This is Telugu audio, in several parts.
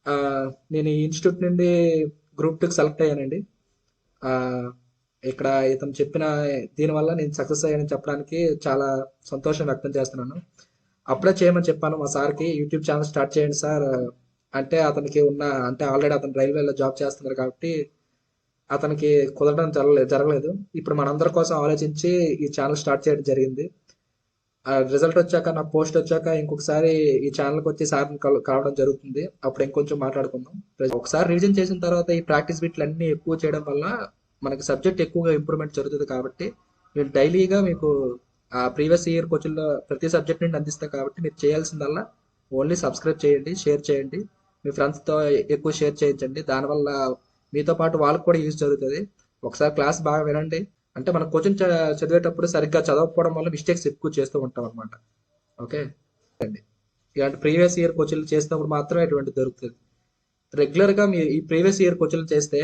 ఆ, నేను ఈ ఇన్స్టిట్యూట్ నుండి గ్రూప్ 2కి సెలెక్ట్ అయ్యానండి. ఆ, ఇక్కడ ఇతను చెప్పిన దీనివల్ల నేను సక్సెస్ అయ్యానని చెప్పడానికి చాలా సంతోషం వ్యక్తం చేస్తున్నాను. అప్పుడే చేయమని చెప్పాను మా సార్కి, యూట్యూబ్ ఛానల్ స్టార్ట్ చేయండి సార్ అంటే, అతనికి అంటే ఆల్రెడీ అతను రైల్వేలో జాబ్ చేస్తున్నారు కాబట్టి అతనికి కుదరడం జరగలేదు. ఇప్పుడు మనందరి కోసం ఆలోచించి ఈ ఛానల్ స్టార్ట్ చేయడం జరిగింది. ఆ రిజల్ట్ వచ్చాక, నా పోస్ట్ వచ్చాక ఇంకొకసారి ఈ ఛానల్కి వచ్చి సార్ని కలవడం జరుగుతుంది. అప్పుడు ఇంకొంచెం మాట్లాడుకుందాం. ఒకసారి రివిజన్ చేసిన తర్వాత ఈ ప్రాక్టీస్ బిట్లు అన్ని ఎక్కువ చేయడం వల్ల మనకి సబ్జెక్ట్ ఎక్కువగా ఇంప్రూవ్మెంట్ జరుగుతుంది. కాబట్టి నేను డైలీగా మీకు ఆ ప్రీవియస్ ఇయర్ క్వశ్చన్లో ప్రతి సబ్జెక్ట్ నుండి అందిస్తాం. కాబట్టి మీరు చేయాల్సిందల్లా ఓన్లీ సబ్స్క్రైబ్ చేయండి, షేర్ చేయండి, మీ ఫ్రెండ్స్తో ఎక్కువ షేర్ చేయించండి. దానివల్ల మీతో పాటు వాళ్ళకి కూడా యూజ్ జరుగుతుంది. ఒకసారి క్లాస్ బాగా వినండి. అంటే మనం క్వశ్చన్ చదివేటప్పుడు సరిగ్గా చదవకపోవడం వల్ల మిస్టేక్స్ ఎక్కువ చేస్తూ ఉంటాం అనమాట. ఓకే అండి. ఇలాంటి ప్రీవియస్ ఇయర్ క్వశ్చన్లు చేసినప్పుడు మాత్రమే ఇటువంటి దొరుకుతుంది. రెగ్యులర్గా మీ ఈ ప్రీవియస్ ఇయర్ క్వశ్చన్లు చేస్తే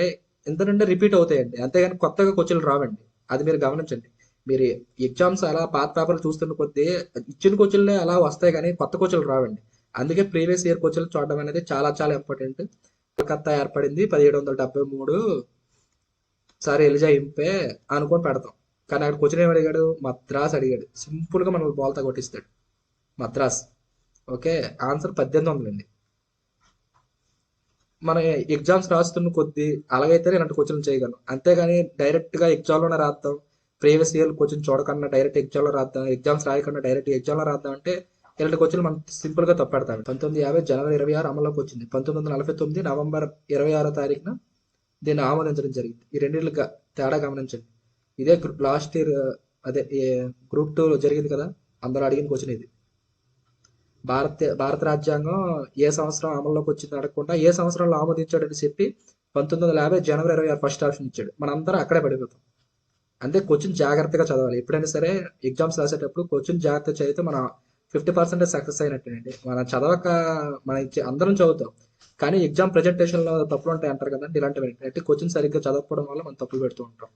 ఎంత నుండి రిపీట్ అవుతాయండి, అంతేగాని కొత్తగా క్వశ్చన్లు రావండి. అది మీరు గమనించండి. మీరు ఎగ్జామ్స్ అలా పాత పేపర్లు చూస్తున్న కొద్దీ ఇచ్చిన క్వశ్చన్లే అలా వస్తాయి, కానీ కొత్త క్వశ్చన్లు రావండి. అందుకే ప్రీవియస్ ఇయర్ క్వశ్చన్లు చూడడం అనేది చాలా చాలా ఇంపార్టెంట్. కలకత్తా ఏర్పడింది 1773, సార్ ఎలిజా ఇంపే అనుకొని పెడతాం. కానీ అక్కడ క్వశ్చన్ ఏమి అడిగాడు? మద్రాస్ అడిగాడు. సింపుల్గా మనల్ని బోల్తా కొట్టిస్తాడు. మద్రాస్. ఓకే. ఆన్సర్ 1800 అండి. మన ఎగ్జామ్స్ రాస్తున్న కొద్దీ అలాగైతే ఇలాంటి క్వశ్చన్లు చేయగలం. అంతేగాని డైరెక్ట్గా ఎగ్జామ్లోనే రాద్దాం, ప్రీవియస్ ఇయర్ క్వశ్చన్ చూడకుండా డైరెక్ట్ ఎగ్జామ్లో రాద్దాం, ఎగ్జామ్స్ రాయకుండా డైరెక్ట్ ఎగ్జామ్లో రాద్దాం అంటే ఇలాంటి క్వశ్చన్లు మనం సింపుల్గా తప్పెడతాం. 1950 జనవరి 26 అమల్లోకి వచ్చింది. 1949 నవంబర్ 26 తారీఖున దీన్ని ఆమోదించడం జరిగింది. ఈ రెండింటికి తేడా గమనించండి. ఇదే లాస్ట్ ఇయర్, అదే గ్రూప్ 2 జరిగింది కదా, అందరూ అడిగిన క్వశ్చన్ ఇది. భారత రాజ్యాంగం ఏ సంవత్సరం అమల్లోకి వచ్చింది అడగకుండా ఏ సంవత్సరంలో ఆమోదించాడని చెప్పి 1950 జనవరి 26 ఫస్ట్ ఆప్షన్ ఇచ్చాడు. మనందరం అక్కడే పడిపోతాం. అంతే, క్వశ్చన్ జాగ్రత్తగా చదవాలి. ఎప్పుడైనా సరే ఎగ్జామ్స్ రాసేటప్పుడు క్వశ్చన్ జాగ్రత్త చదివితే మనం 50% సక్సెస్ అయినట్టేనండి. మనం చదవక అందరం చదువుతాం, కానీ ఎగ్జామ్ ప్రెజెంటేషన్లో తప్పులు ఉంటాయి అంటారు కదండి. ఇలాంటివి అంటే క్వశ్చన్ సరిగ్గా చదవకపోవడం వల్ల మనం తప్పులు పెడుతూ ఉంటాం.